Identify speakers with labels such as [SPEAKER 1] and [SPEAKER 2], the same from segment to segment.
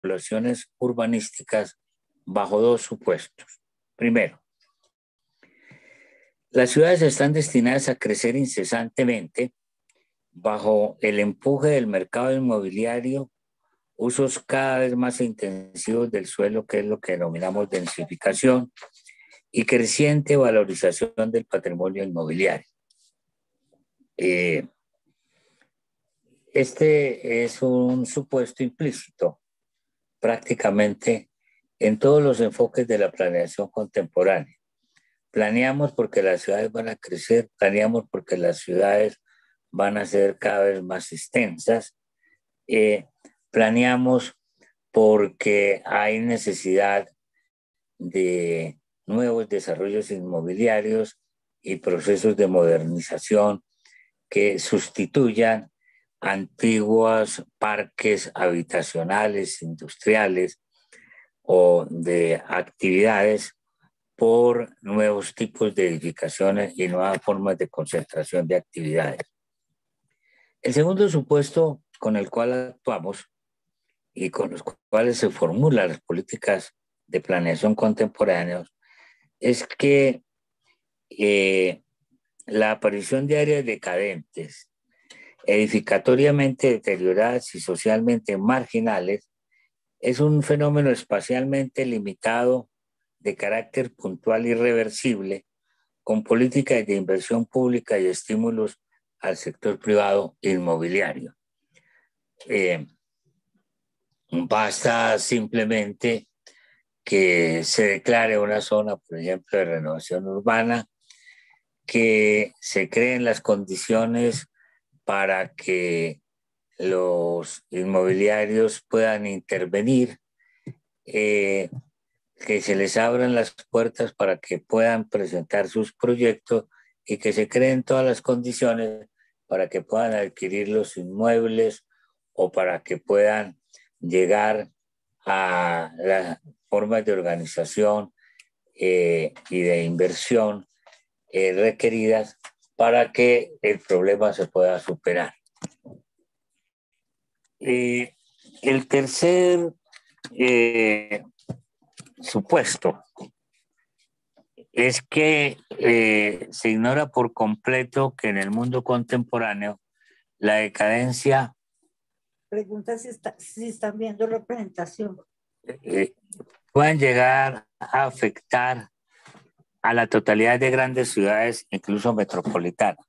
[SPEAKER 1] regulaciones urbanísticas bajo dos supuestos. Primero, las ciudades están destinadas a crecer incesantemente bajo el empuje del mercado inmobiliario, usos cada vez más intensivos del suelo, que es lo que denominamos densificación, y creciente valorización del patrimonio inmobiliario. Este es un supuesto implícito prácticamente en todos los enfoques de la planeación contemporánea. Planeamos porque las ciudades van a crecer, planeamos porque las ciudades van a ser cada vez más extensas, planeamos porque hay necesidad de nuevos desarrollos inmobiliarios y procesos de modernización que sustituyan antiguos parques habitacionales, industriales o de actividades por nuevos tipos de edificaciones y nuevas formas de concentración de actividades. El segundo supuesto con el cual actuamos y con los cuales se formulan las políticas de planeación contemporáneas es que la aparición de áreas decadentes, edificatoriamente deterioradas y socialmente marginales es un fenómeno espacialmente limitado de carácter puntual y reversible, con políticas de inversión pública y estímulos al sector privado inmobiliario. Basta simplemente que se declare una zona, por ejemplo, de renovación urbana, que se creen las condiciones para que los inmobiliarios puedan intervenir, que se les abran las puertas para que puedan presentar sus proyectos y que se creen todas las condiciones para que puedan adquirir los inmuebles o para que puedan llegar a las formas de organización y de inversión requeridas para que el problema se pueda superar. El tercer supuesto es que se ignora por completo que en el mundo contemporáneo la decadencia...
[SPEAKER 2] Pregunta si están viendo la presentación.
[SPEAKER 1] Pueden llegar a afectar a la totalidad de grandes ciudades, incluso metropolitanas.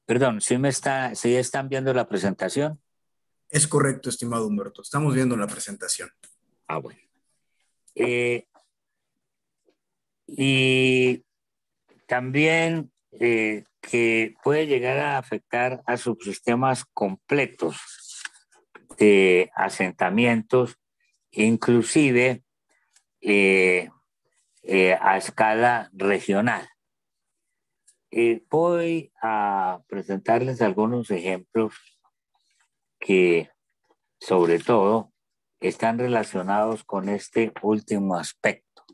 [SPEAKER 1] Perdón, ¿sí están viendo la presentación?
[SPEAKER 3] Es correcto, estimado Humberto. Estamos viendo la presentación.
[SPEAKER 1] Ah, bueno. Y también que puede llegar a afectar a subsistemas completos de asentamientos, inclusive a escala regional. Voy a presentarles algunos ejemplos que sobre todo están relacionados con este último aspecto,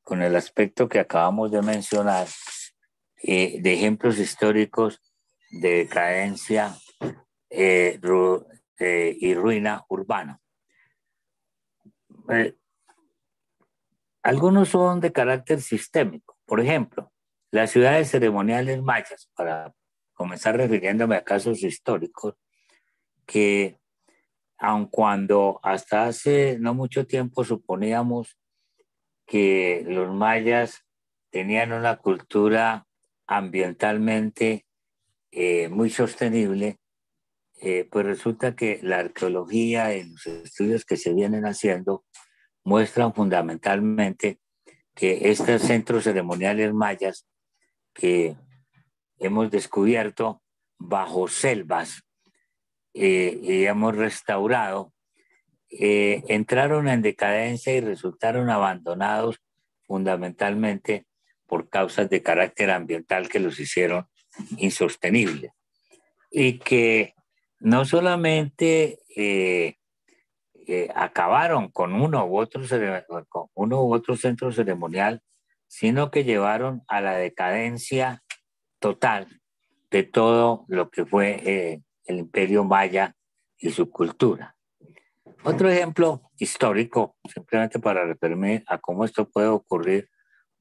[SPEAKER 1] con el aspecto que acabamos de mencionar, de ejemplos históricos de decadencia y ruina urbana. Algunos son de carácter sistémico. Por ejemplo, las ciudades ceremoniales mayas, para comenzar refiriéndome a casos históricos, que aun cuando hasta hace no mucho tiempo suponíamos que los mayas tenían una cultura ambientalmente muy sostenible, pues resulta que la arqueología y los estudios que se vienen haciendo muestran fundamentalmente que estos centros ceremoniales mayas que hemos descubierto bajo selvas y hemos restaurado, entraron en decadencia y resultaron abandonados fundamentalmente por causas de carácter ambiental que los hicieron insostenibles. Y que no solamente acabaron con uno u otro centro ceremonial, sino que llevaron a la decadencia total de todo lo que fue el imperio maya y su cultura. Otro ejemplo histórico, simplemente para referirme a cómo esto puede ocurrir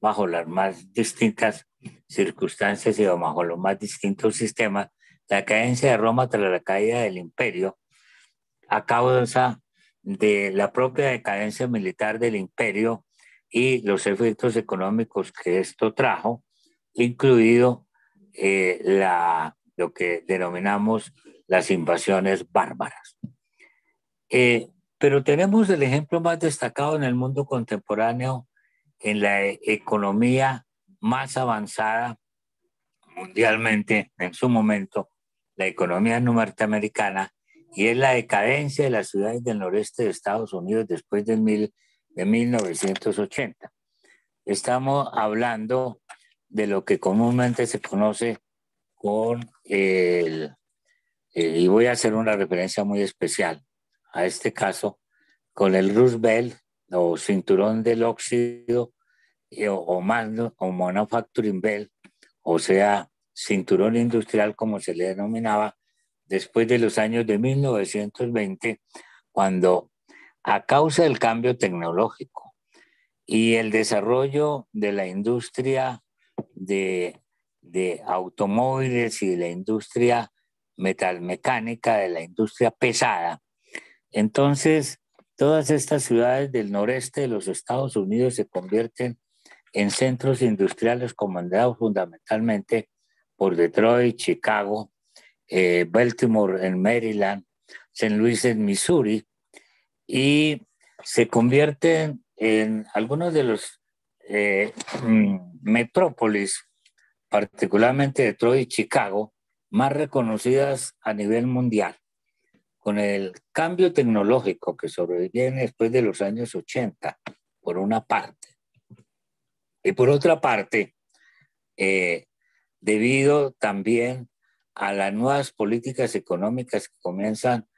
[SPEAKER 1] bajo las más distintas circunstancias y bajo los más distintos sistemas, la cadencia de Roma tras la caída del imperio, a causa de la propia decadencia militar del imperio y los efectos económicos que esto trajo, incluido lo que denominamos las invasiones bárbaras. Pero tenemos el ejemplo más destacado en el mundo contemporáneo, en la economía más avanzada mundialmente en su momento, la economía norteamericana, y es la decadencia de las ciudades del noreste de Estados Unidos después de 1980. Estamos hablando de lo que comúnmente se conoce con y voy a hacer una referencia muy especial a este caso, con el Rust Belt o cinturón del óxido o Manufacturing Belt, o sea, cinturón industrial como se le denominaba, después de los años de 1920, cuando a causa del cambio tecnológico y el desarrollo de la industria de automóviles y de la industria metalmecánica, de la industria pesada, entonces todas estas ciudades del noreste de los Estados Unidos se convierten en centros industriales comandados fundamentalmente por Detroit, Chicago, Baltimore en Maryland, St. Louis en Missouri, y se convierten en algunos de los metrópolis, particularmente Detroit y Chicago, más reconocidas a nivel mundial. Con el cambio tecnológico que sobreviene después de los años 80, por una parte, y por otra parte, debido también a las nuevas políticas económicas que comienzan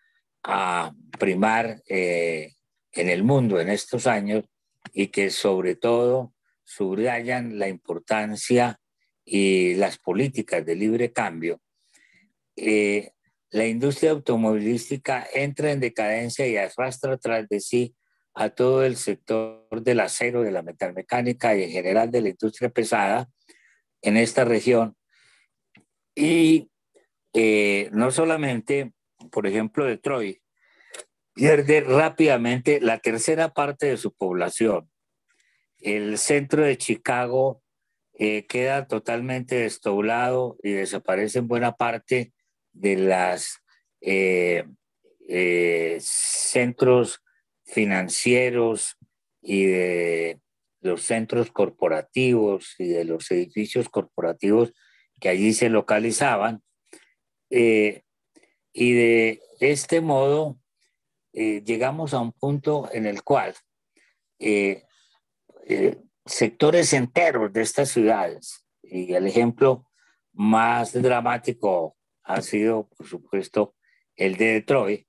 [SPEAKER 1] a primar en el mundo en estos años y que sobre todo subrayan la importancia y las políticas de libre cambio, la industria automovilística entra en decadencia y arrastra tras de sí a todo el sector del acero, de la metalmecánica y en general de la industria pesada en esta región. Y no solamente, por ejemplo, Detroit pierde rápidamente la tercera parte de su población. El centro de Chicago queda totalmente despoblado y desaparecen buena parte de las centros financieros y de los centros corporativos y de los edificios corporativos que allí se localizaban. Y de este modo llegamos a un punto en el cual sectores enteros de estas ciudades, y el ejemplo más dramático ha sido, por supuesto, el de Detroit,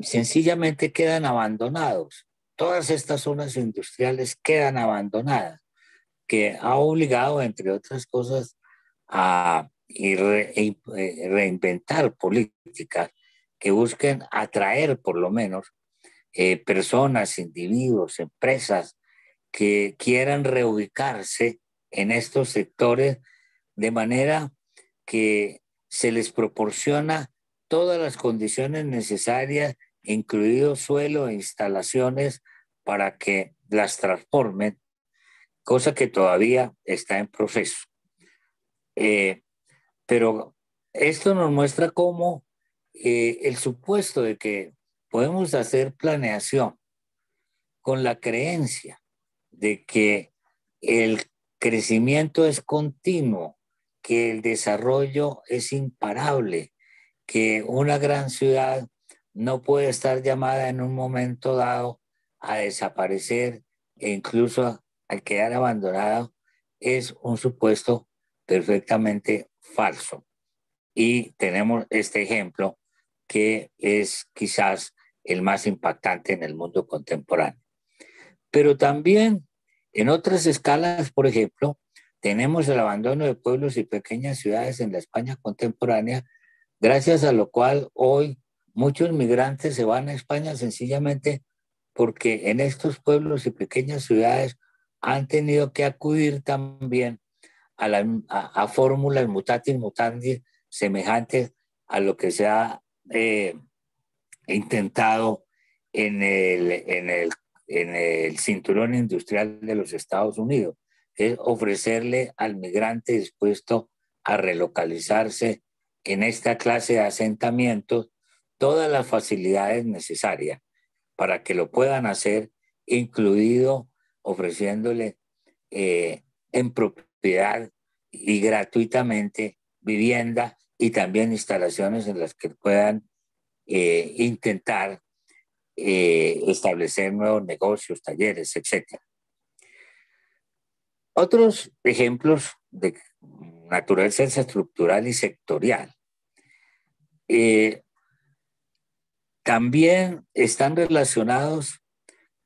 [SPEAKER 1] sencillamente quedan abandonados. Todas estas zonas industriales quedan abandonadas, que ha obligado, entre otras cosas, a reinventar políticas que busquen atraer, por lo menos, personas, individuos, empresas que quieran reubicarse en estos sectores de manera que se les proporciona todas las condiciones necesarias, incluido suelo e instalaciones, para que las transformen, cosa que todavía está en proceso. Pero esto nos muestra cómo el supuesto de que podemos hacer planeación con la creencia de que el crecimiento es continuo, que el desarrollo es imparable, que una gran ciudad no puede estar llamada en un momento dado a desaparecer e incluso al quedar abandonado, es un supuesto perfectamente falso. Y tenemos este ejemplo que es quizás el más impactante en el mundo contemporáneo. Pero también en otras escalas, por ejemplo, tenemos el abandono de pueblos y pequeñas ciudades en la España contemporánea, gracias a lo cual hoy Muchos migrantes se van a España sencillamente porque en estos pueblos y pequeñas ciudades han tenido que acudir también a fórmulas mutatis mutandis semejantes a lo que se ha intentado en el cinturón industrial de los Estados Unidos, es ofrecerle al migrante dispuesto a relocalizarse en esta clase de asentamientos todas las facilidades necesarias para que lo puedan hacer, incluido ofreciéndole en propiedad y gratuitamente vivienda y también instalaciones en las que puedan intentar establecer nuevos negocios, talleres, etc. Otros ejemplos de naturaleza estructural y sectorial también están relacionados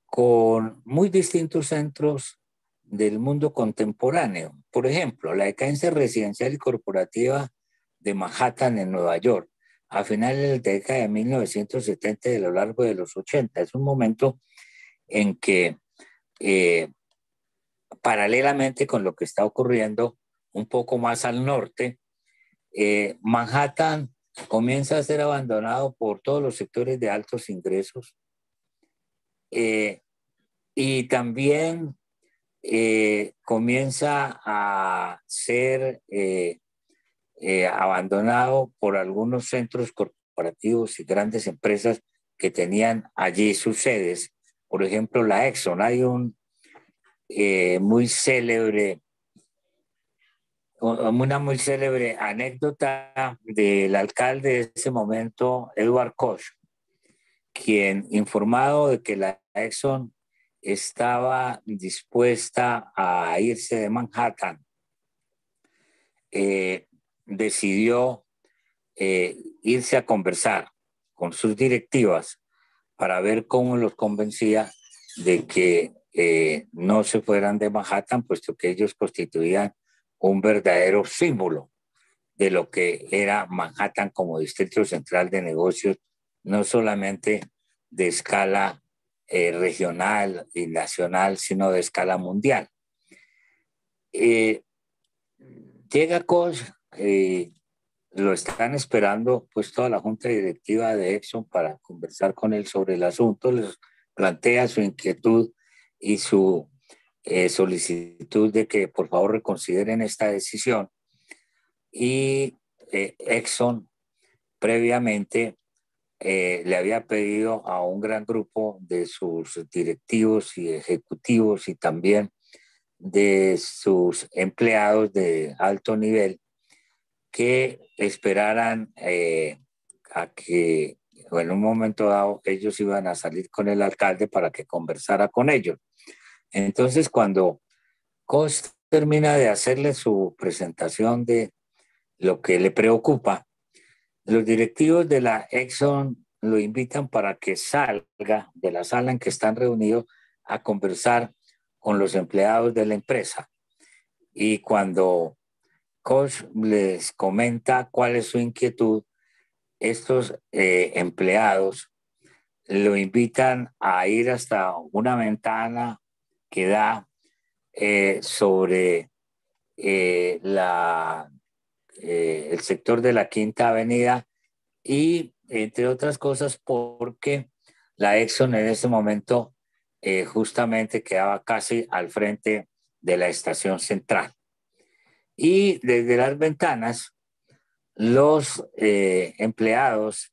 [SPEAKER 1] con muy distintos centros del mundo contemporáneo. Por ejemplo, la decadencia residencial y corporativa de Manhattan en Nueva York a finales de la década de 1970 y a lo largo de los 80. Es un momento en que, paralelamente con lo que está ocurriendo un poco más al norte, Manhattan comienza a ser abandonado por todos los sectores de altos ingresos y también comienza a ser abandonado por algunos centros corporativos y grandes empresas que tenían allí sus sedes. Por ejemplo, la Exxon. Hay una muy célebre anécdota del alcalde de ese momento, Edward Koch, quien, informado de que la Exxon estaba dispuesta a irse de Manhattan, decidió irse a conversar con sus directivas para ver cómo los convencía de que no se fueran de Manhattan, puesto que ellos constituían un verdadero símbolo de lo que era Manhattan como distrito central de negocios, no solamente de escala regional y nacional, sino de escala mundial. Llega Koch, lo están esperando pues toda la junta directiva de Exxon para conversar con él sobre el asunto, les plantea su inquietud y su solicitud de que por favor reconsideren esta decisión. Y Exxon previamente le había pedido a un gran grupo de sus directivos y ejecutivos y también de sus empleados de alto nivel que esperaran a que en un momento dado ellos iban a salir con el alcalde para que conversara con ellos. Entonces, cuando Koch termina de hacerle su presentación de lo que le preocupa, los directivos de la Exxon lo invitan para que salga de la sala en que están reunidos a conversar con los empleados de la empresa. Y cuando Koch les comenta cuál es su inquietud, estos empleados lo invitan a ir hasta una ventana que da sobre el sector de la Quinta Avenida y, entre otras cosas, porque la Exxon en ese momento justamente quedaba casi al frente de la estación central. Y desde las ventanas, los empleados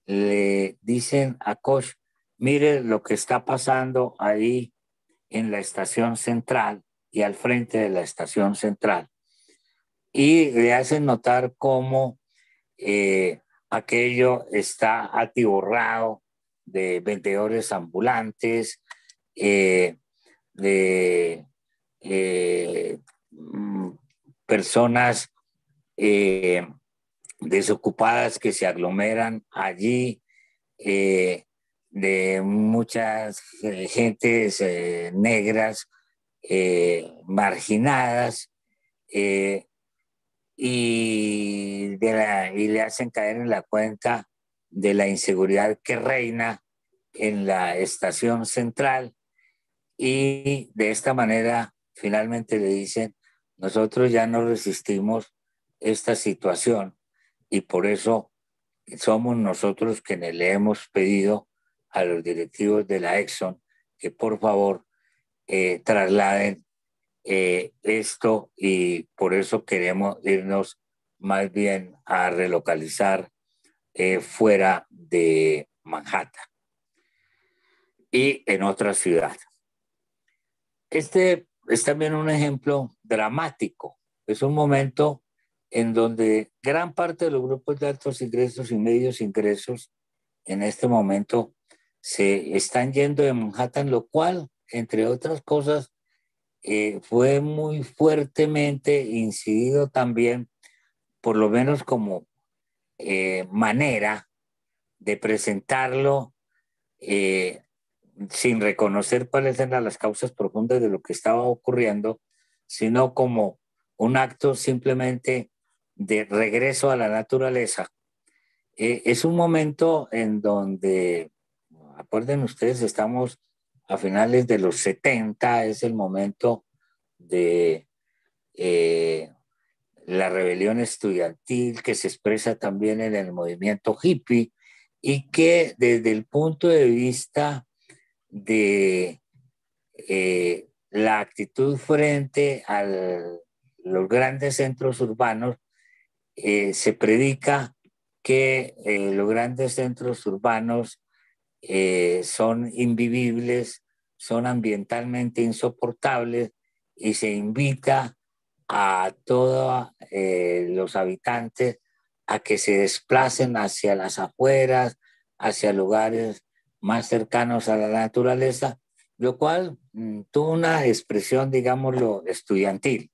[SPEAKER 1] le dicen a Koch, mire lo que está pasando ahí en la estación central y al frente de la estación central. Y le hacen notar cómo aquello está atiborrado de vendedores ambulantes, de personas desocupadas que se aglomeran allí, de muchas gentes negras marginadas, y le hacen caer en la cuenta de la inseguridad que reina en la estación central, y de esta manera finalmente le dicen: nosotros ya no resistimos esta situación y por eso somos nosotros quienes le hemos pedido a los directivos de la Exxon que por favor trasladen esto, y por eso queremos irnos más bien a relocalizar fuera de Manhattan y en otra ciudad. Este es también un ejemplo dramático. Es un momento en donde gran parte de los grupos de altos ingresos y medios ingresos en este momento se están yendo de Manhattan, lo cual, entre otras cosas, fue muy fuertemente incidido también, por lo menos como manera de presentarlo, eh, sin reconocer cuáles eran las causas profundas de lo que estaba ocurriendo, sino como un acto simplemente de regreso a la naturaleza. Es un momento en donde, acuerden ustedes, estamos a finales de los 70, es el momento de la rebelión estudiantil que se expresa también en el movimiento hippie, y que desde el punto de vista de la actitud frente a los grandes centros urbanos, se predica que los grandes centros urbanos son invivibles, son ambientalmente insoportables, y se invita a todos los habitantes a que se desplacen hacia las afueras, hacia lugares más cercanos a la naturaleza, lo cual tuvo una expresión, digámoslo, estudiantil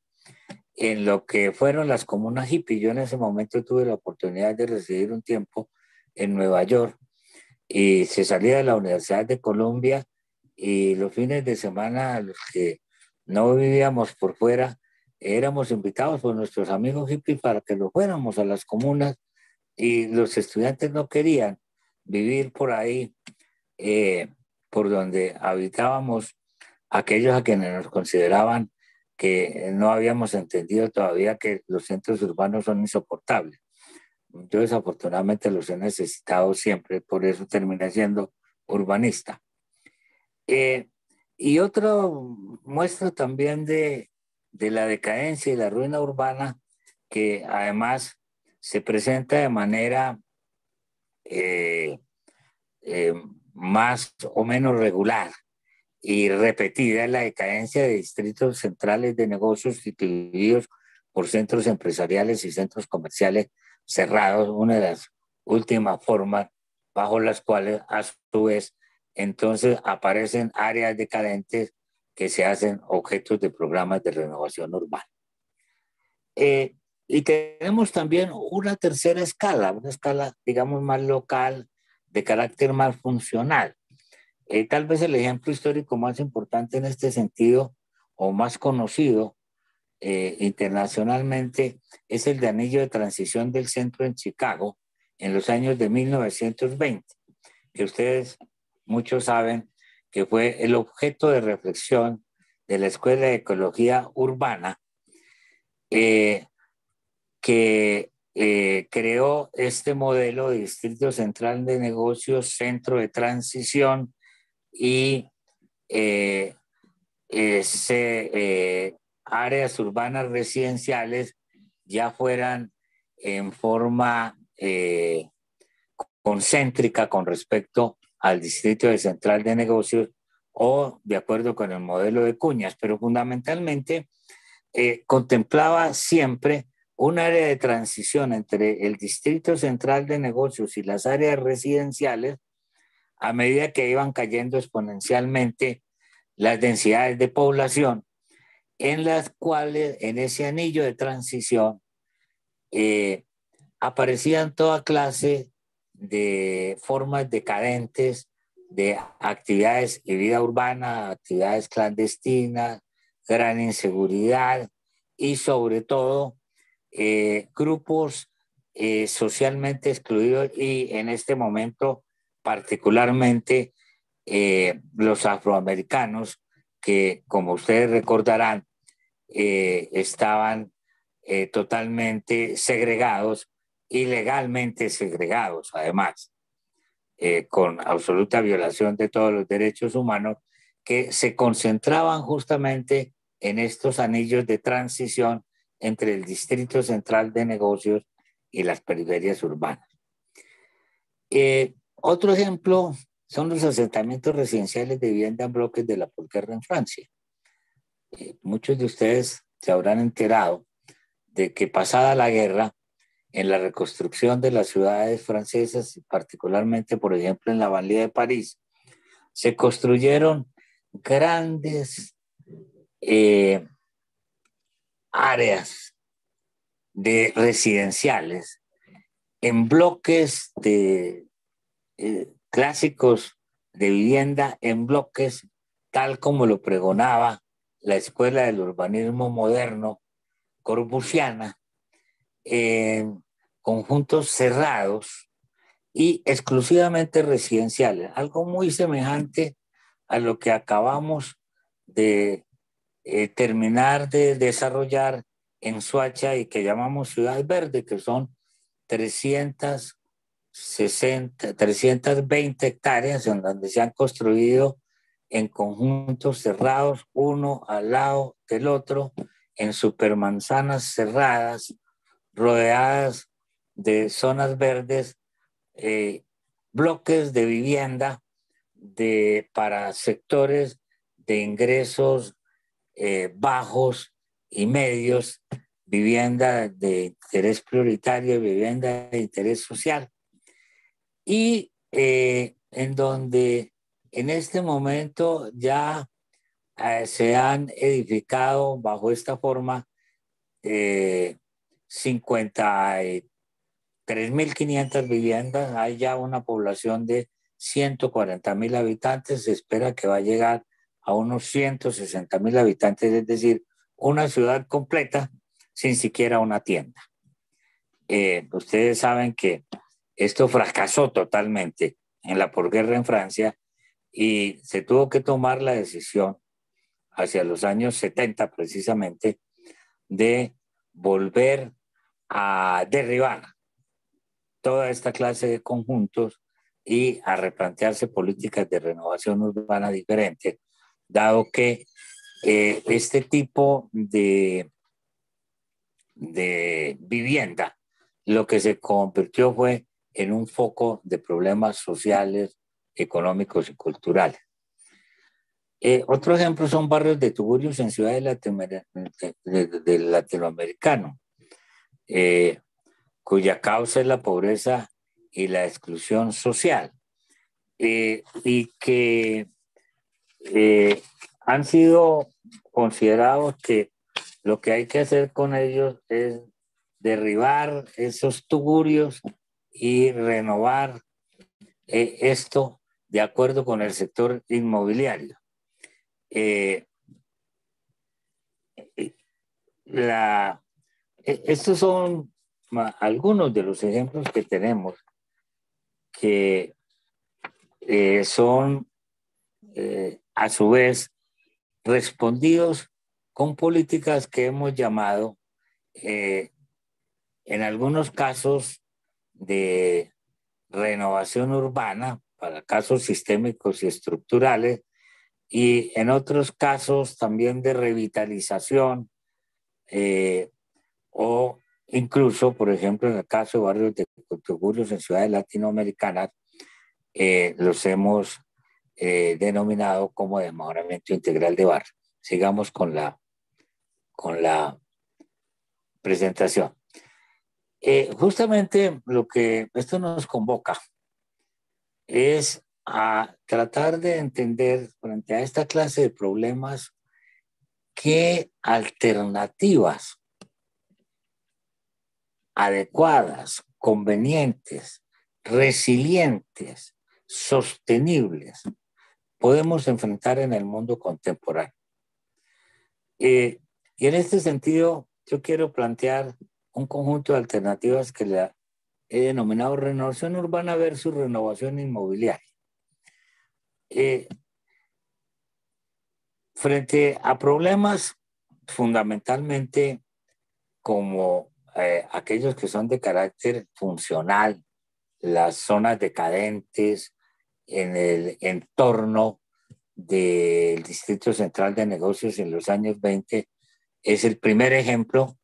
[SPEAKER 1] en lo que fueron las comunas hippie. Yo en ese momento tuve la oportunidad de residir un tiempo en Nueva York, y se salía de la Universidad de Columbia, y los fines de semana, los que no vivíamos por fuera, éramos invitados por nuestros amigos hippies para que nos fuéramos a las comunas, y los estudiantes no querían vivir por ahí, por donde habitábamos aquellos a quienes nos consideraban que no habíamos entendido todavía que los centros urbanos son insoportables. Yo desafortunadamente los he necesitado siempre, por eso terminé siendo urbanista. Eh, y otra muestra también de la decadencia y la ruina urbana, que además se presenta de manera eh, eh, más o menos regular y repetida, es la decadencia de distritos centrales de negocios sustituidos por centros empresariales y centros comerciales cerrados, una de las últimas formas bajo las cuales a su vez entonces aparecen áreas decadentes que se hacen objetos de programas de renovación urbana. Y tenemos también una tercera escala, una escala, digamos, más local, de carácter más funcional. Tal vez el ejemplo histórico más importante en este sentido, o más conocido internacionalmente, es el de anillo de transición del centro en Chicago en los años de 1920, que ustedes muchos saben que fue el objeto de reflexión de la Escuela de Ecología Urbana, que creó este modelo de distrito central de negocios, centro de transición, y áreas urbanas residenciales, ya fueran en forma concéntrica con respecto al distrito de central de negocios, o de acuerdo con el modelo de cuñas, pero fundamentalmente contemplaba siempre un área de transición entre el distrito central de negocios y las áreas residenciales, a medida que iban cayendo exponencialmente las densidades de población, en las cuales en ese anillo de transición aparecían toda clase de formas decadentes de actividades y vida urbana, actividades clandestinas, gran inseguridad, y sobre todo grupos socialmente excluidos y en este momento particularmente los afroamericanos que, como ustedes recordarán, estaban totalmente segregados, ilegalmente segregados, además, con absoluta violación de todos los derechos humanos, que se concentraban justamente en estos anillos de transición entre el Distrito Central de Negocios y las periferias urbanas. Otro ejemplo son los asentamientos residenciales de vivienda en bloques de la posguerra en Francia. Muchos de ustedes se habrán enterado de que pasada la guerra, en la reconstrucción de las ciudades francesas, particularmente, por ejemplo, en la Banlieue de París, se construyeron grandes áreas de residenciales en bloques de clásicos de vivienda, en bloques tal como lo pregonaba la Escuela del Urbanismo Moderno corbusiana, en conjuntos cerrados y exclusivamente residenciales, algo muy semejante a lo que acabamos de terminar de desarrollar en Soacha y que llamamos Ciudad Verde, que son 320 hectáreas en donde se han construido en conjuntos cerrados, uno al lado del otro, en supermanzanas cerradas, rodeadas de zonas verdes, bloques de vivienda para sectores de ingresos bajos y medios, vivienda de interés prioritario, vivienda de interés social, y en donde en este momento ya se han edificado bajo esta forma 53.500 viviendas. Hay ya una población de 140.000 habitantes, se espera que va a llegar a unos 160.000 habitantes, es decir, una ciudad completa sin siquiera una tienda. Ustedes saben que esto fracasó totalmente en la posguerra en Francia y se tuvo que tomar la decisión hacia los años 70 precisamente de volver a derribar toda esta clase de conjuntos y a replantearse políticas de renovación urbana diferentes, dado que este tipo de vivienda lo que se convirtió fue en un foco de problemas sociales, económicos y culturales. Otro ejemplo son barrios de tugurios en ciudades latinoamericanas, cuya causa es la pobreza y la exclusión social, y que han sido considerados que lo que hay que hacer con ellos es derribar esos tugurios y renovar esto de acuerdo con el sector inmobiliario. Estos son algunos de los ejemplos que tenemos que son a su vez respondidos con políticas que hemos llamado en algunos casos de renovación urbana para casos sistémicos y estructurales, y en otros casos también de revitalización o incluso, por ejemplo, en el caso de barrios de tugurios en ciudades latinoamericanas, los hemos denominado como de mejoramiento integral de barrio. Sigamos con la presentación. Justamente lo que esto nos convoca es a tratar de entender frente a esta clase de problemas qué alternativas adecuadas, convenientes, resilientes, sostenibles podemos enfrentar en el mundo contemporáneo. Y en este sentido, yo quiero plantear un conjunto de alternativas que he denominado renovación urbana versus renovación inmobiliaria. Frente a problemas fundamentalmente como aquellos que son de carácter funcional, las zonas decadentes en el entorno del Distrito Central de Negocios en los años 20, es el primer ejemplo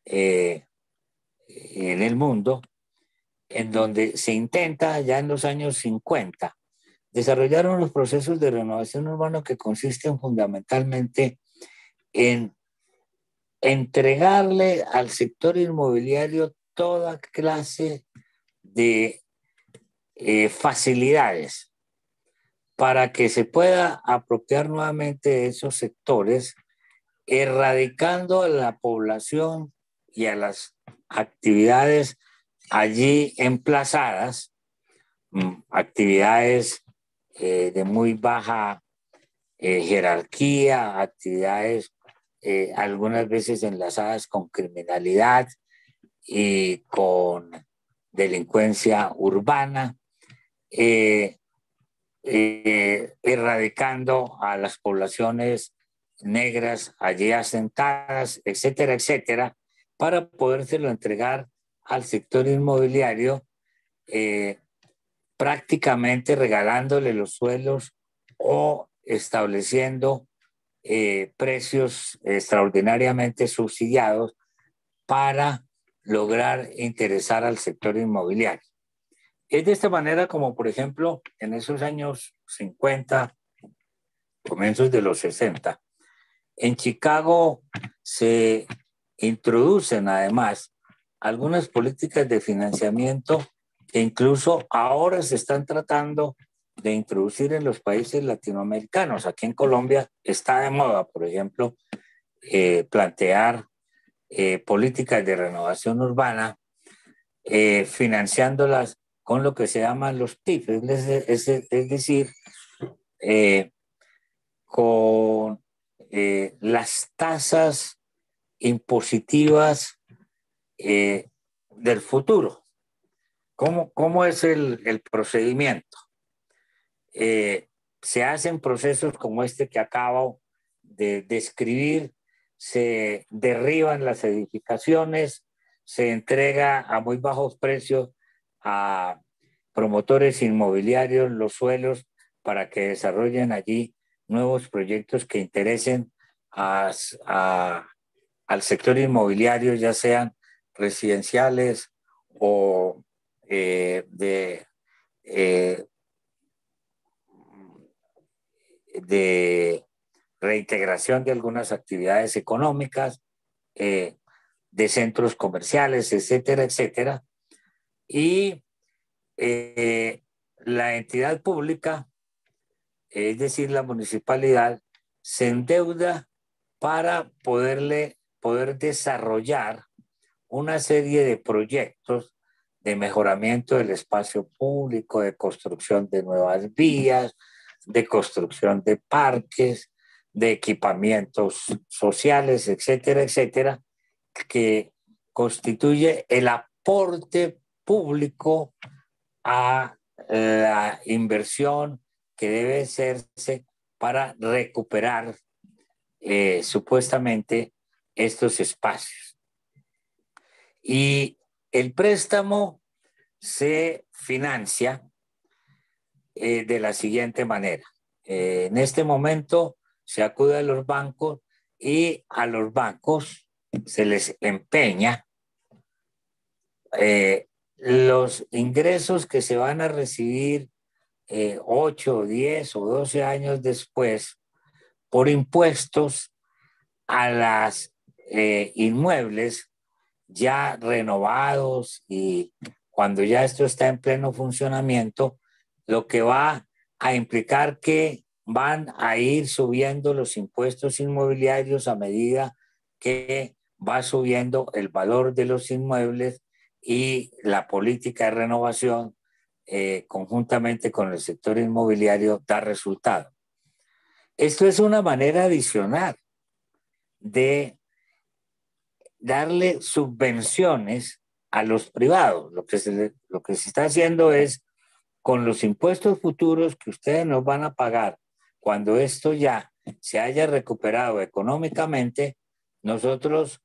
[SPEAKER 1] en el mundo en donde se intenta ya en los años 50 desarrollar unos procesos de renovación urbana que consisten fundamentalmente en entregarle al sector inmobiliario toda clase de facilidades para que se pueda apropiar nuevamente de esos sectores, erradicando a la población y a las actividades allí emplazadas, actividades de muy baja jerarquía, actividades algunas veces enlazadas con criminalidad y con delincuencia urbana, erradicando a las poblaciones negras allí asentadas, etcétera, etcétera, para podérselo entregar al sector inmobiliario, prácticamente regalándole los suelos o estableciendo precios extraordinariamente subsidiados para lograr interesar al sector inmobiliario. Es de esta manera como, por ejemplo, en esos años 50, comienzos de los 60, en Chicago se introducen además algunas políticas de financiamiento que incluso ahora se están tratando de introducir en los países latinoamericanos. Aquí en Colombia está de moda, por ejemplo, plantear políticas de renovación urbana, financiándolas con lo que se llaman los PIF, es decir, con las tasas impositivas del futuro. ¿Cómo es el procedimiento? Se hacen procesos como este que acabo de describir, se derriban las edificaciones, se entrega a muy bajos precios a promotores inmobiliarios los suelos para que desarrollen allí nuevos proyectos que interesen al sector inmobiliario, ya sean residenciales o de reintegración de algunas actividades económicas, de centros comerciales, etcétera, etcétera. Y la entidad pública, es decir, la municipalidad, se endeuda para poder desarrollar una serie de proyectos de mejoramiento del espacio público, de construcción de nuevas vías, de construcción de parques, de equipamientos sociales, etcétera, etcétera, que constituye el aporte público a la inversión que debe hacerse para recuperar supuestamente estos espacios. Y el préstamo se financia de la siguiente manera. En este momento se acude a los bancos y a los bancos se les empeña los ingresos que se van a recibir 8, 10 o 12 años después por impuestos a las inmuebles ya renovados, y cuando ya esto está en pleno funcionamiento, lo que va a implicar que van a ir subiendo los impuestos inmobiliarios a medida que va subiendo el valor de los inmuebles y la política de renovación conjuntamente con el sector inmobiliario da resultado. Esto es una manera adicional de darle subvenciones a los privados. Lo que se está haciendo es, con los impuestos futuros que ustedes nos van a pagar, cuando esto ya se haya recuperado económicamente, nosotros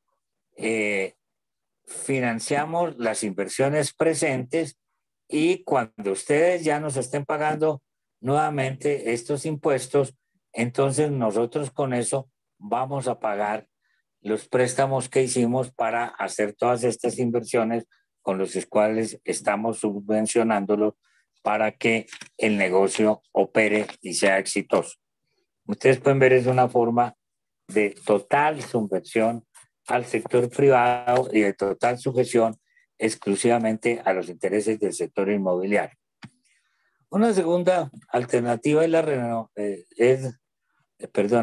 [SPEAKER 1] financiamos las inversiones presentes, y cuando ustedes ya nos estén pagando nuevamente estos impuestos, entonces nosotros con eso vamos a pagar los préstamos que hicimos para hacer todas estas inversiones con los cuales estamos subvencionándolos para que el negocio opere y sea exitoso. Ustedes pueden ver, es una forma de total subvención al sector privado y de total sujeción exclusivamente a los intereses del sector inmobiliario. Una segunda alternativa es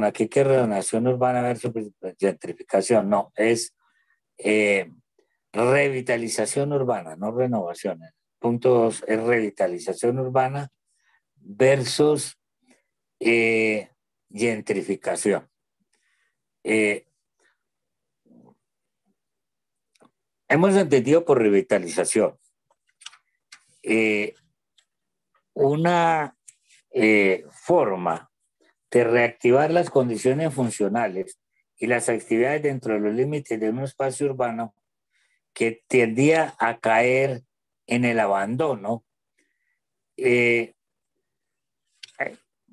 [SPEAKER 1] aquí que renovación urbana versus gentrificación, no, es revitalización urbana, no renovación. Punto 2 es revitalización urbana versus gentrificación. Hemos entendido por revitalización una forma de reactivar las condiciones funcionales y las actividades dentro de los límites de un espacio urbano que tendía a caer en el abandono,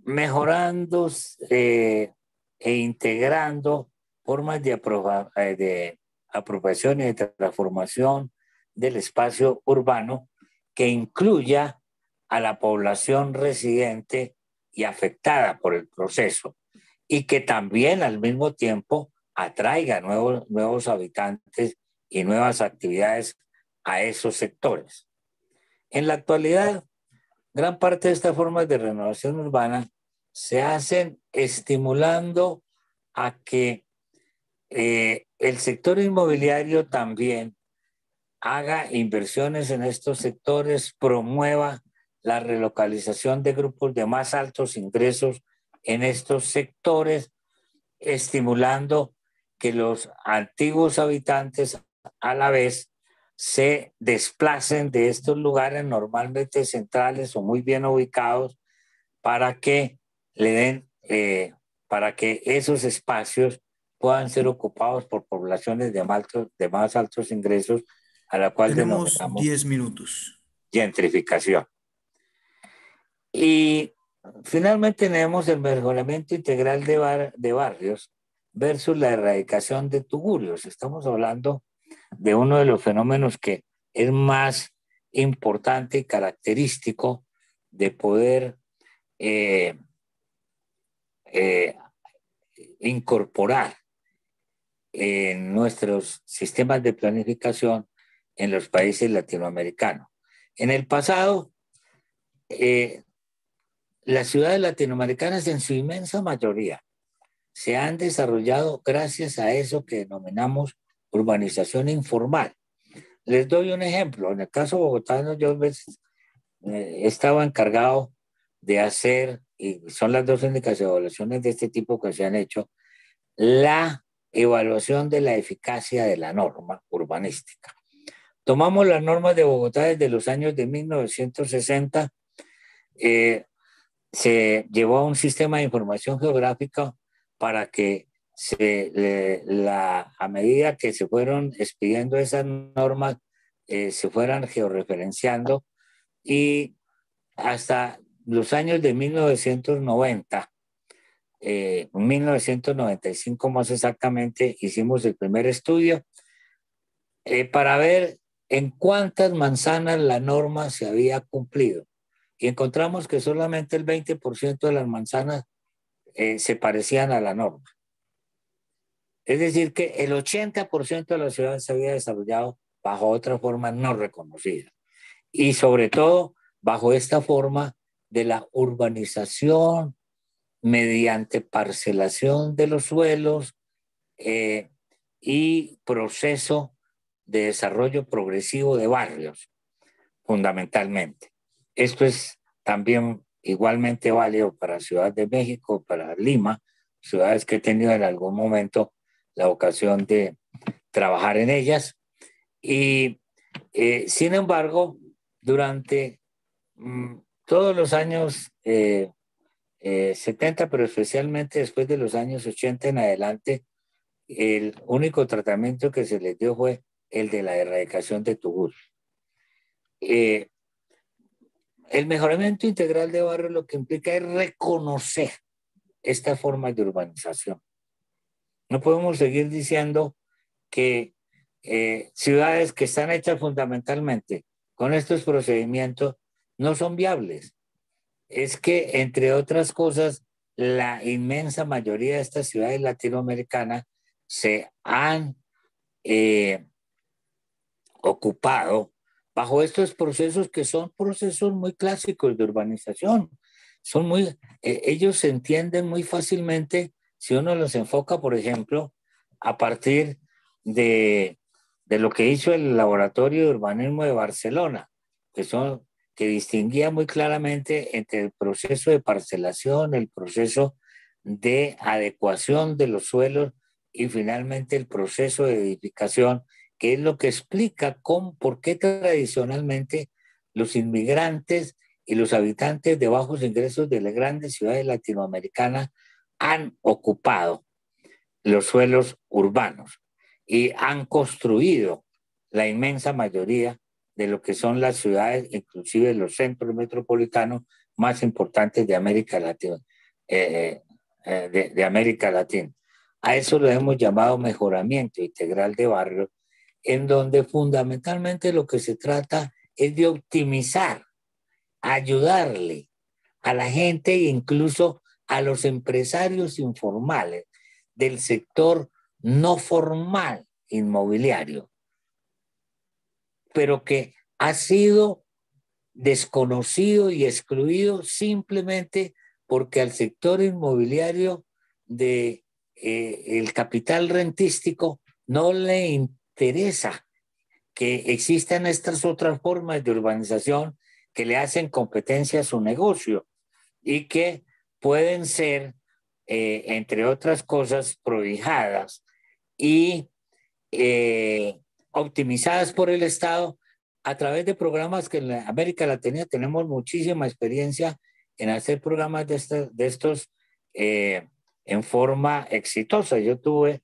[SPEAKER 1] mejorando e integrando formas de apropiación y de transformación del espacio urbano que incluya a la población residente y afectada por el proceso, y que también al mismo tiempo atraiga nuevos habitantes y nuevas actividades a esos sectores. En la actualidad, gran parte de estas formas de renovación urbana se hacen estimulando a que el sector inmobiliario también haga inversiones en estos sectores, promueva la relocalización de grupos de más altos ingresos en estos sectores, estimulando que los antiguos habitantes a la vez se desplacen de estos lugares normalmente centrales o muy bien ubicados para que para que esos espacios puedan ser ocupados por poblaciones de más altos ingresos, a la cual
[SPEAKER 3] Tenemos
[SPEAKER 1] denominamos
[SPEAKER 3] 10 minutos.
[SPEAKER 1] gentrificación. Y finalmente tenemos el mejoramiento integral de barrios versus la erradicación de tugurios. Estamos hablando de uno de los fenómenos que es más importante y característico de poder incorporar en nuestros sistemas de planificación en los países latinoamericanos. En el pasado, las ciudades latinoamericanas en su inmensa mayoría se han desarrollado gracias a eso que denominamos urbanización informal. Les doy un ejemplo. En el caso bogotano, yo estaba encargado de hacer, y son las dos únicas evaluaciones de este tipo que se han hecho, la evaluación de la eficacia de la norma urbanística. Tomamos las normas de Bogotá desde los años de 1960, se llevó a un sistema de información geográfica para que a medida que se fueron expidiendo esas normas, se fueran georreferenciando, y hasta los años de 1995 más exactamente, hicimos el primer estudio para ver en cuántas manzanas la norma se había cumplido. Y encontramos que solamente el 20% de las manzanas se parecían a la norma. Es decir, que el 80% de la ciudad se había desarrollado bajo otra forma no reconocida. Y sobre todo, bajo esta forma de la urbanización mediante parcelación de los suelos y proceso de desarrollo progresivo de barrios, fundamentalmente. Esto es también igualmente válido para Ciudad de México, para Lima, ciudades que he tenido en algún momento la ocasión de trabajar en ellas. Y Sin embargo, durante todos los años 70, pero especialmente después de los años 80 en adelante, el único tratamiento que se les dio fue el de la erradicación de tubul. El mejoramiento integral de barrios lo que implica es reconocer estas formas de urbanización. No podemos seguir diciendo que ciudades que están hechas fundamentalmente con estos procedimientos no son viables. Es que, entre otras cosas, la inmensa mayoría de estas ciudades latinoamericanas se han ocupado bajo estos procesos que son procesos muy clásicos de urbanización. Son muy, ellos se entienden muy fácilmente si uno los enfoca, por ejemplo, a partir de lo que hizo el Laboratorio de Urbanismo de Barcelona, que distinguía muy claramente entre el proceso de parcelación, el proceso de adecuación de los suelos y finalmente el proceso de edificación, que es lo que explica por qué tradicionalmente los inmigrantes y los habitantes de bajos ingresos de las grandes ciudades latinoamericanas han ocupado los suelos urbanos y han construido la inmensa mayoría de lo que son las ciudades, inclusive los centros metropolitanos más importantes de América Latina. De América Latina. A eso lo hemos llamado mejoramiento integral de barrios, en donde fundamentalmente lo que se trata es de optimizar, ayudarle a la gente e incluso a los empresarios informales del sector no formal inmobiliario, pero que ha sido desconocido y excluido simplemente porque al sector inmobiliario de el capital rentístico no le interesa que existan estas otras formas de urbanización que le hacen competencia a su negocio y que pueden ser, entre otras cosas, prohijadas y optimizadas por el Estado a través de programas que en América Latina tenemos muchísima experiencia en hacer programas de estos en forma exitosa. Yo tuve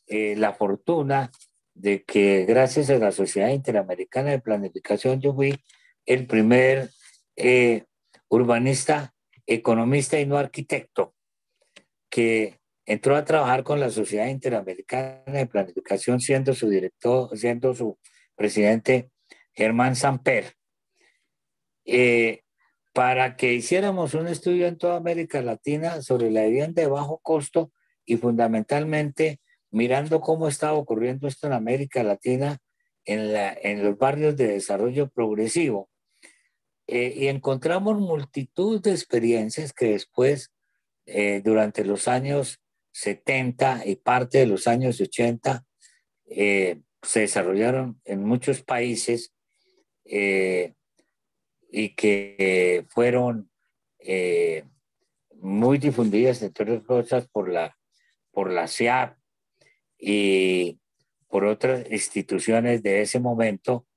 [SPEAKER 1] la fortuna de que gracias a la Sociedad Interamericana de Planificación yo fui el primer urbanista, economista y no arquitecto que entró a trabajar con la Sociedad Interamericana de Planificación siendo su director, siendo su presidente Germán Samper, para que hiciéramos un estudio en toda América Latina sobre la vivienda de bajo costo y fundamentalmente mirando cómo estaba ocurriendo esto en América Latina en los barrios de desarrollo progresivo. Y encontramos multitud de experiencias que después, durante los años 70 y parte de los años 80, se desarrollaron en muchos países y que fueron muy difundidas, entre otras cosas, por la CIAP y por otras instituciones de ese momento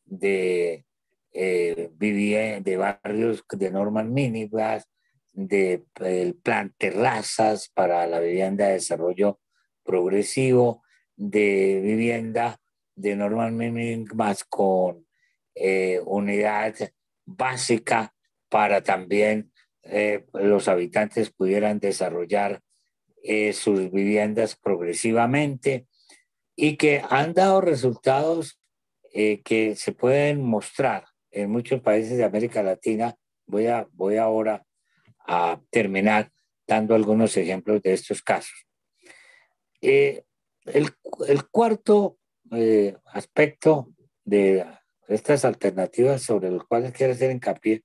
[SPEAKER 1] de de barrios de normas mínimas, del plan terrazas para la vivienda de desarrollo progresivo, de vivienda de normas mínimas con unidad básica para también los habitantes pudieran desarrollar sus viviendas progresivamente y que han dado resultados que se pueden mostrar en muchos países de América Latina. Voy ahora a terminar dando algunos ejemplos de estos casos. El cuarto aspecto de estas alternativas sobre los cuales quiero hacer hincapié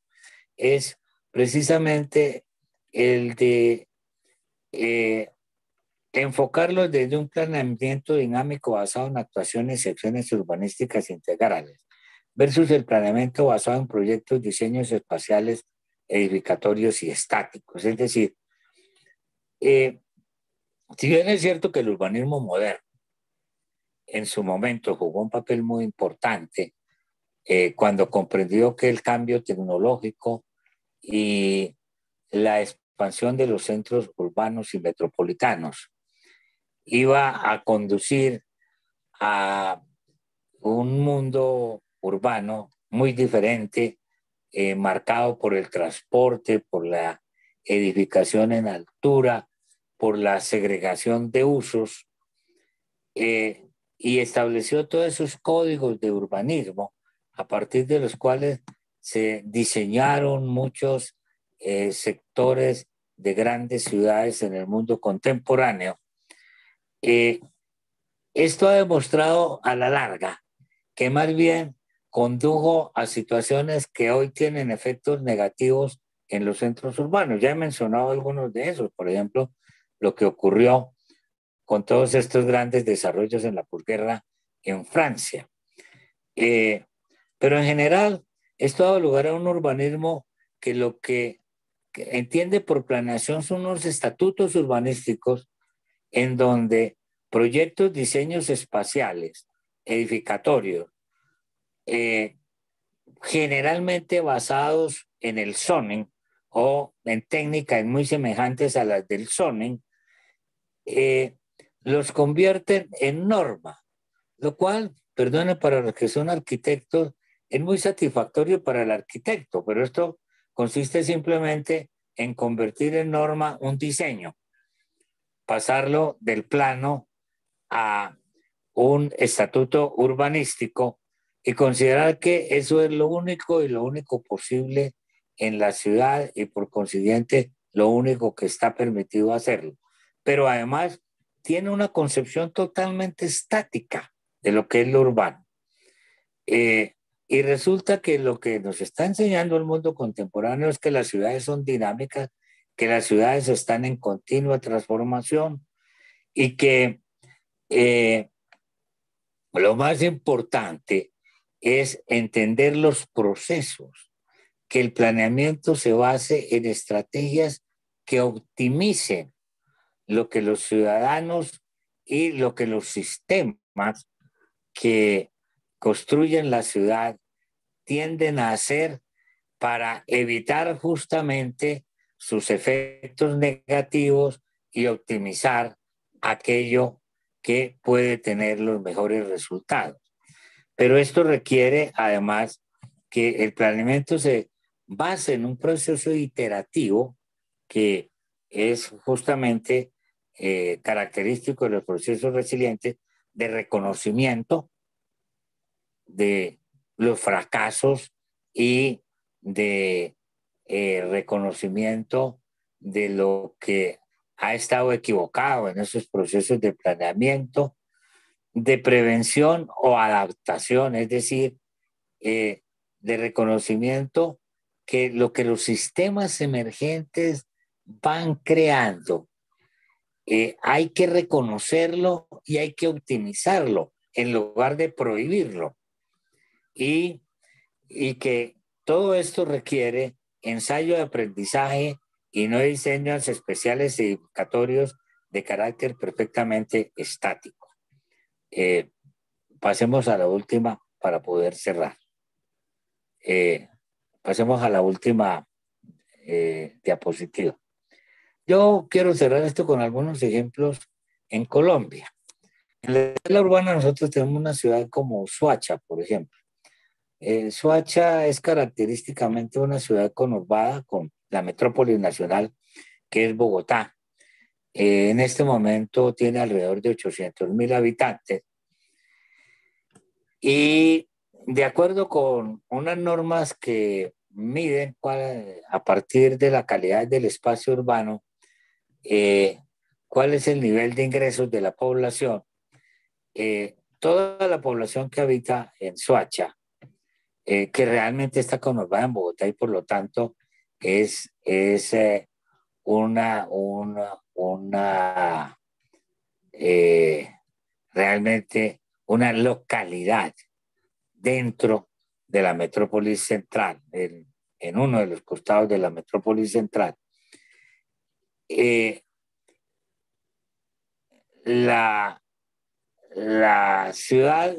[SPEAKER 1] es precisamente el de enfocarlos desde un planeamiento dinámico basado en actuaciones y acciones urbanísticas integrales versus el planeamiento basado en proyectos, diseños espaciales, edificatorios y estáticos. Es decir, si bien es cierto que el urbanismo moderno en su momento jugó un papel muy importante cuando comprendió que el cambio tecnológico y la expansión de los centros urbanos y metropolitanos iba a conducir a un mundo urbano muy diferente, marcado por el transporte, por la edificación en altura, por la segregación de usos, y estableció todos esos códigos de urbanismo a partir de los cuales se diseñaron muchos sectores de grandes ciudades en el mundo contemporáneo. Esto ha demostrado a la larga que más bien condujo a situaciones que hoy tienen efectos negativos en los centros urbanos. Ya he mencionado algunos de esos, por ejemplo, lo que ocurrió con todos estos grandes desarrollos en la posguerra en Francia. Pero en general, esto ha dado lugar a un urbanismo que lo que entiende por planeación son unos estatutos urbanísticos en donde proyectos, diseños espaciales, edificatorios, generalmente basados en el zoning o en técnicas muy semejantes a las del zoning, los convierten en norma, lo cual, perdone para los que son arquitectos, es muy satisfactorio para el arquitecto, pero esto consiste simplemente en convertir en norma un diseño, pasarlo del plano a un estatuto urbanístico y considerar que eso es lo único y lo único posible en la ciudad y por consiguiente lo único que está permitido hacerlo. Pero además tiene una concepción totalmente estática de lo que es lo urbano. Y resulta que lo que nos está enseñando el mundo contemporáneo es que las ciudades son dinámicas, que las ciudades están en continua transformación y que lo más importante es entender los procesos, que el planeamiento se base en estrategias que optimicen lo que los ciudadanos y lo que los sistemas que construyen la ciudad tienden a hacer para evitar justamente sus efectos negativos y optimizar aquello que puede tener los mejores resultados. Pero esto requiere además que el planeamiento se base en un proceso iterativo que es justamente característico de los procesos resilientes de reconocimiento de los fracasos y de reconocimiento de lo que ha estado equivocado en esos procesos de planeamiento, de prevención o adaptación, es decir, de reconocimiento que lo que los sistemas emergentes van creando, hay que reconocerlo y hay que optimizarlo en lugar de prohibirlo. Y que todo esto requiere ensayo de aprendizaje y no diseños especiales edificatorios de carácter perfectamente estático. Pasemos a la última para poder cerrar. Pasemos a la última diapositiva. Yo quiero cerrar esto con algunos ejemplos en Colombia. En la escala urbana nosotros tenemos una ciudad como Soacha, por ejemplo. Soacha es característicamente una ciudad conurbada con la metrópoli nacional que es Bogotá. En este momento tiene alrededor de 800.000 habitantes y de acuerdo con unas normas que miden a partir de la calidad del espacio urbano, cuál es el nivel de ingresos de la población, toda la población que habita en Soacha, que realmente está conurbada en Bogotá y por lo tanto es realmente una localidad dentro de la metrópoli central, en uno de los costados de la metrópoli central. La ciudad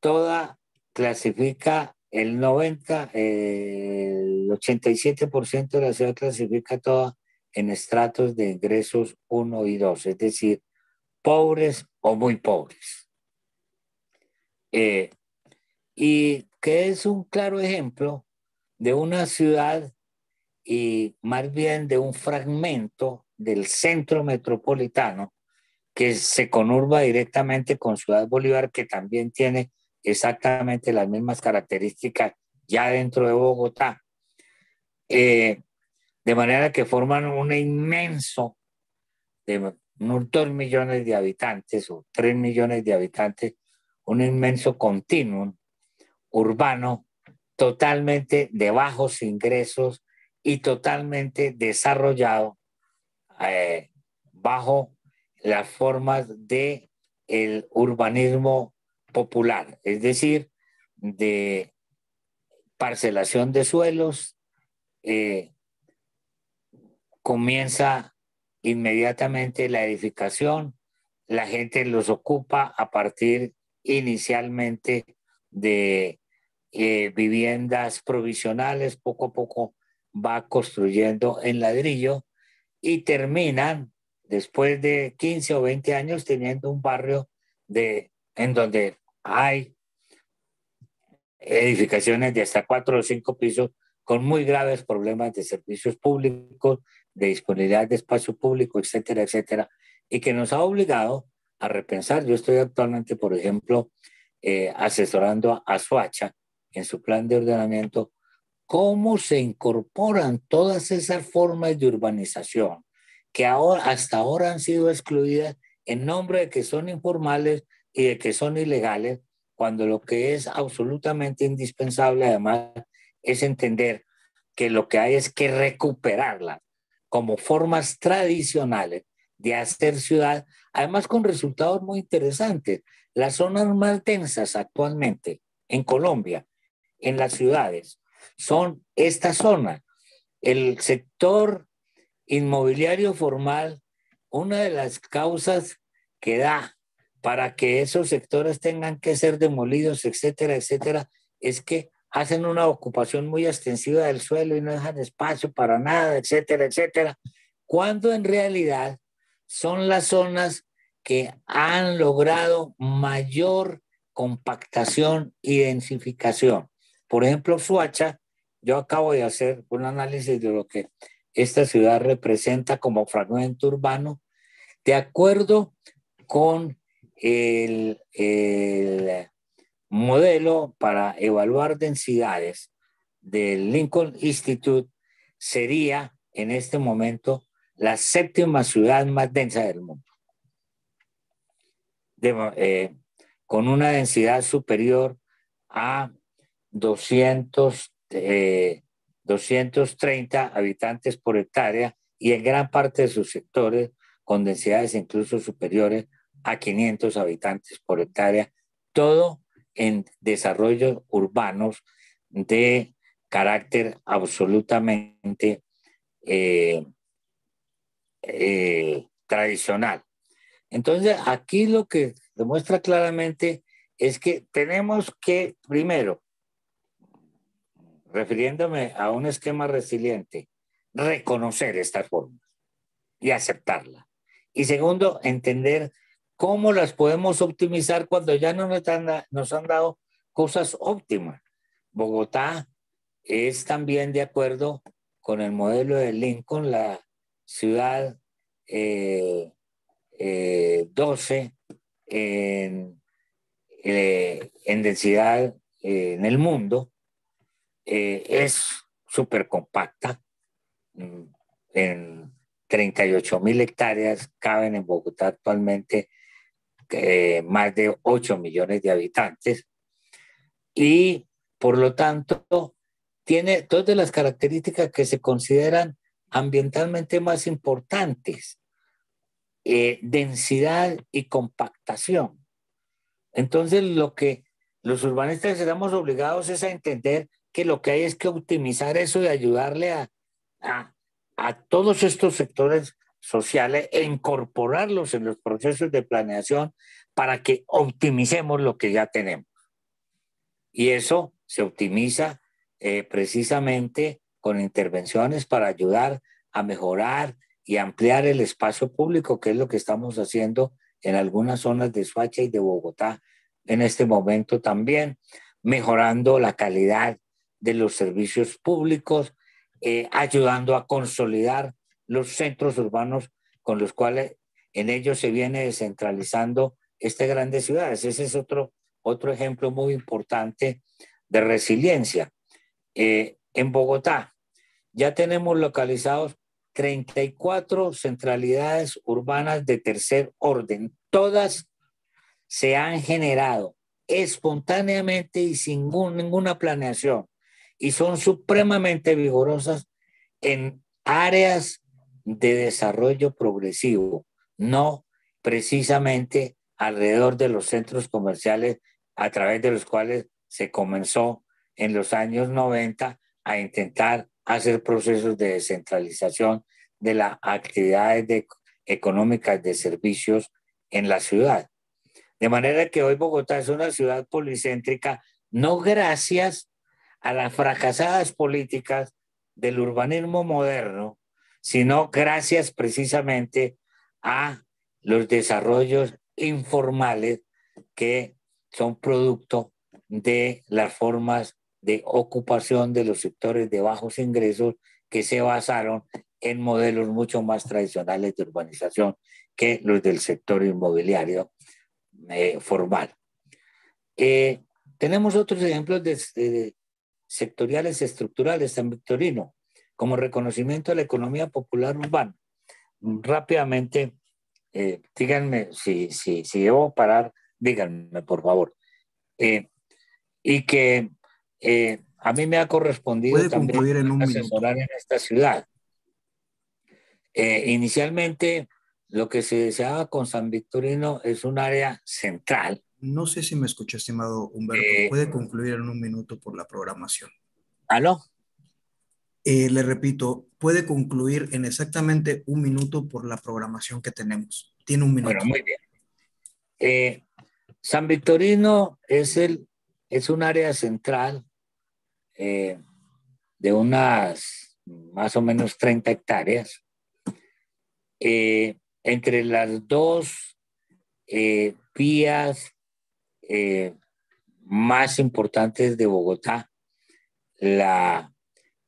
[SPEAKER 1] toda clasifica el 87% de la ciudad clasifica toda en estratos de ingresos 1 y 2, es decir, pobres o muy pobres. Y que es un claro ejemplo de una ciudad y más bien de un fragmento del centro metropolitano que se conurba directamente con Ciudad Bolívar, que también tiene exactamente las mismas características ya dentro de Bogotá, de manera que forman un inmenso, de unos 2 millones de habitantes o 3 millones de habitantes, un inmenso continuum urbano totalmente de bajos ingresos y totalmente desarrollado bajo las formas de el urbanismo popular, es decir, de parcelación de suelos. Comienza inmediatamente la edificación, la gente los ocupa a partir inicialmente de viviendas provisionales, poco a poco va construyendo en ladrillo y terminan después de 15 o 20 años teniendo un barrio en donde hay edificaciones de hasta 4 o 5 pisos con muy graves problemas de servicios públicos, de disponibilidad de espacio público, etcétera, etcétera, y que nos ha obligado a repensar. Yo estoy actualmente, por ejemplo, asesorando a Soacha en su plan de ordenamiento, cómo se incorporan todas esas formas de urbanización que hasta ahora han sido excluidas en nombre de que son informales y de que son ilegales, cuando lo que es absolutamente indispensable además es entender que lo que hay es que recuperarlas como formas tradicionales de hacer ciudad, además con resultados muy interesantes. Las zonas más densas actualmente en Colombia, en las ciudades, son esta zona. El sector inmobiliario formal, una de las causas que da para que esos sectores tengan que ser demolidos, etcétera, etcétera, es que hacen una ocupación muy extensiva del suelo y no dejan espacio para nada, etcétera, etcétera, cuando en realidad son las zonas que han logrado mayor compactación y densificación. Por ejemplo, Soacha, yo acabo de hacer un análisis de lo que esta ciudad representa como fragmento urbano, de acuerdo con el modelo para evaluar densidades del Lincoln Institute, sería en este momento la 7ª ciudad más densa del mundo, con una densidad superior a 230 habitantes por hectárea y en gran parte de sus sectores con densidades incluso superiores a 500 habitantes por hectárea, todo en desarrollos urbanos de carácter absolutamente tradicional. Entonces, aquí lo que demuestra claramente es que tenemos que, primero, refiriéndome a un esquema resiliente, reconocer estas formas y aceptarlas. Y segundo, entender cómo las podemos optimizar cuando ya no nos han dado cosas óptimas. Bogotá es también, de acuerdo con el modelo de Lincoln, la ciudad 12 en densidad en el mundo. Es súper compacta. En 38.000 hectáreas caben en Bogotá actualmente más de 8 millones de habitantes y por lo tanto tiene todas las características que se consideran ambientalmente más importantes, densidad y compactación. Entonces lo que los urbanistas estamos obligados es a entender que lo que hay es que optimizar eso y ayudarle a todos estos sectores sociales e incorporarlos en los procesos de planeación para que optimicemos lo que ya tenemos. Y eso se optimiza precisamente con intervenciones para ayudar a mejorar y ampliar el espacio público, que es lo que estamos haciendo en algunas zonas de Soacha y de Bogotá en este momento también, mejorando la calidad de los servicios públicos, ayudando a consolidar los centros urbanos con los cuales en ellos se viene descentralizando estas grandes ciudades. Ese es otro ejemplo muy importante de resiliencia. En Bogotá ya tenemos localizados 34 centralidades urbanas de tercer orden. Todas se han generado espontáneamente y sin ninguna planeación y son supremamente vigorosas en áreas de desarrollo progresivo, no precisamente alrededor de los centros comerciales a través de los cuales se comenzó en los años 90 a intentar hacer procesos de descentralización de las actividades económicas de servicios en la ciudad. De manera que hoy Bogotá es una ciudad policéntrica, no gracias a las fracasadas políticas del urbanismo moderno, sino gracias precisamente a los desarrollos informales que son producto de las formas de ocupación de los sectores de bajos ingresos que se basaron en modelos mucho más tradicionales de urbanización que los del sector inmobiliario formal. Tenemos otros ejemplos de sectoriales estructurales, San Victorino, como reconocimiento de la economía popular urbana. Rápidamente, díganme si debo parar, díganme por favor. Y que a mí me ha correspondido
[SPEAKER 3] Puede
[SPEAKER 1] también
[SPEAKER 3] concluir en un
[SPEAKER 1] asesorar
[SPEAKER 3] minuto.
[SPEAKER 1] en esta ciudad. Inicialmente, lo que se deseaba con San Victorino es un área central.
[SPEAKER 3] No sé si me escuchó, estimado Humberto. Puede concluir en un minuto por la programación.
[SPEAKER 1] ¿Aló?
[SPEAKER 3] Le repito, puede concluir en exactamente un minuto por la programación que tenemos. Tiene un minuto.
[SPEAKER 1] Bueno, muy bien. San Victorino es un área central de unas más o menos 30 hectáreas. Entre las dos vías más importantes de Bogotá, la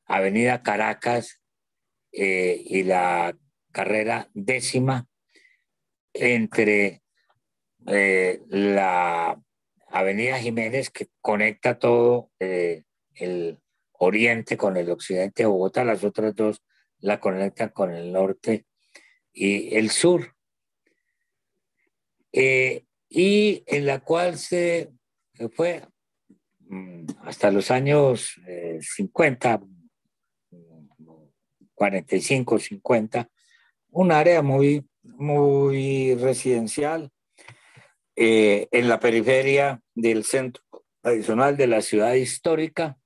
[SPEAKER 1] Avenida Caracas y la carrera 10ª, entre la Avenida Jiménez, que conecta todo el oriente con el occidente de Bogotá, las otras dos la conectan con el norte y el sur, y en la cual se fue hasta los años 50, 45, 50, un área muy residencial en la periferia del centro tradicional de la ciudad histórica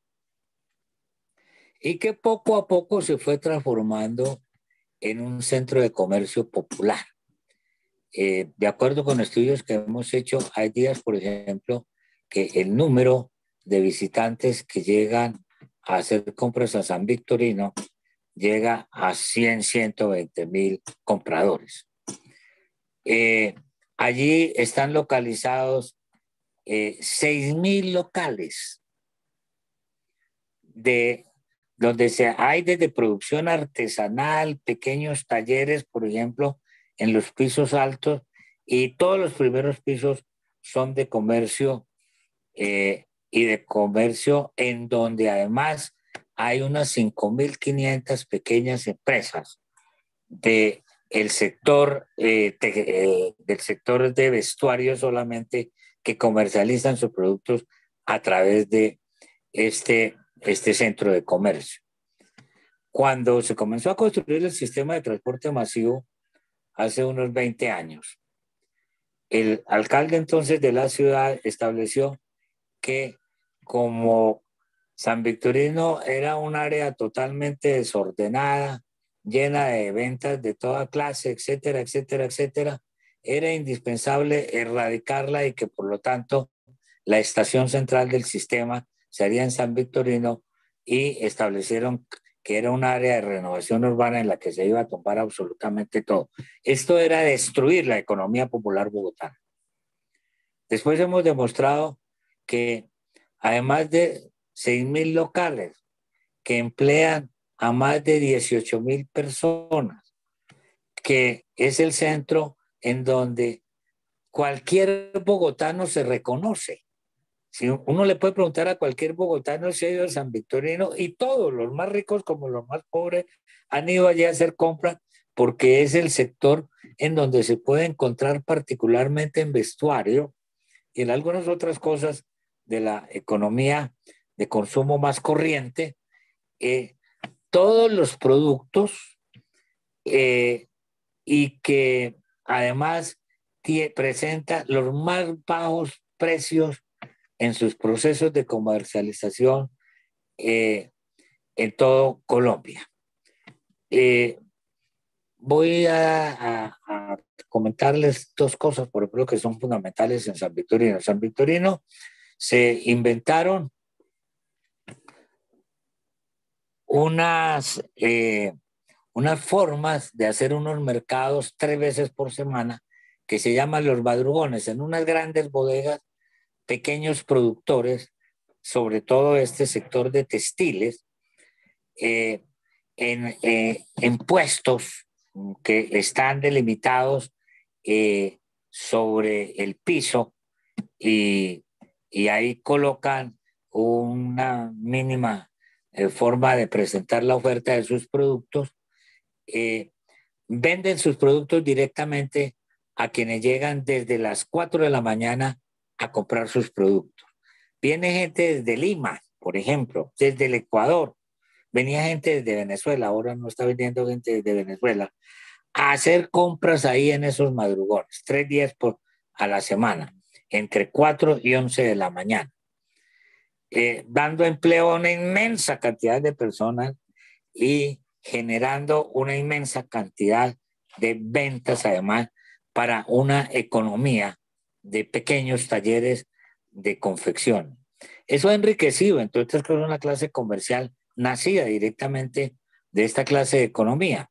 [SPEAKER 1] y que poco a poco se fue transformando en un centro de comercio popular. De acuerdo con estudios que hemos hecho, hay días, por ejemplo, que el número de visitantes que llegan a hacer compras a San Victorino llega a 120,000 compradores. Allí están localizados 6,000 locales donde hay desde producción artesanal, pequeños talleres, por ejemplo, en los pisos altos, y todos los primeros pisos son de comercio y de comercio en donde además hay unas 5,500 pequeñas empresas del sector de vestuario solamente, que comercializan sus productos a través de este centro de comercio. Cuando se comenzó a construir el sistema de transporte masivo hace unos 20 años, el alcalde entonces de la ciudad estableció que como San Victorino era un área totalmente desordenada, llena de ventas de toda clase, etcétera, etcétera, etcétera, era indispensable erradicarla y que por lo tanto la estación central del sistema se haría en San Victorino y establecieron que era un área de renovación urbana en la que se iba a tomar absolutamente todo. Esto era destruir la economía popular bogotana. Después hemos demostrado que además de 6.000 locales que emplean a más de 18.000 personas, que es el centro en donde cualquier bogotano se reconoce. Si uno le puede preguntar a cualquier bogotano si ha ido a San Victorino, y todos, los más ricos como los más pobres, han ido allí a hacer compras porque es el sector en donde se puede encontrar particularmente en vestuario y en algunas otras cosas de la economía de consumo más corriente, todos los productos y que además presenta los más bajos precios en sus procesos de comercialización en todo Colombia. Voy a comentarles dos cosas, por ejemplo, que son fundamentales en San Victorino. En San Victorino se inventaron unas formas de hacer unos mercados 3 veces por semana que se llaman los madrugones, en unas grandes bodegas, pequeños productores, sobre todo este sector de textiles, en puestos que están delimitados sobre el piso y ahí colocan una mínima forma de presentar la oferta de sus productos. Venden sus productos directamente a quienes llegan desde las 4 de la mañana a comprar sus productos. Viene gente desde Lima, por ejemplo, desde el Ecuador. Venía gente desde Venezuela, ahora no está viniendo gente desde Venezuela, a hacer compras ahí en esos madrugones, 3 días a la semana, entre 4 y 11 de la mañana, dando empleo a una inmensa cantidad de personas y generando una inmensa cantidad de ventas además para una economía de pequeños talleres de confección. Eso ha enriquecido, entonces, con una clase comercial nacida directamente de esta clase de economía.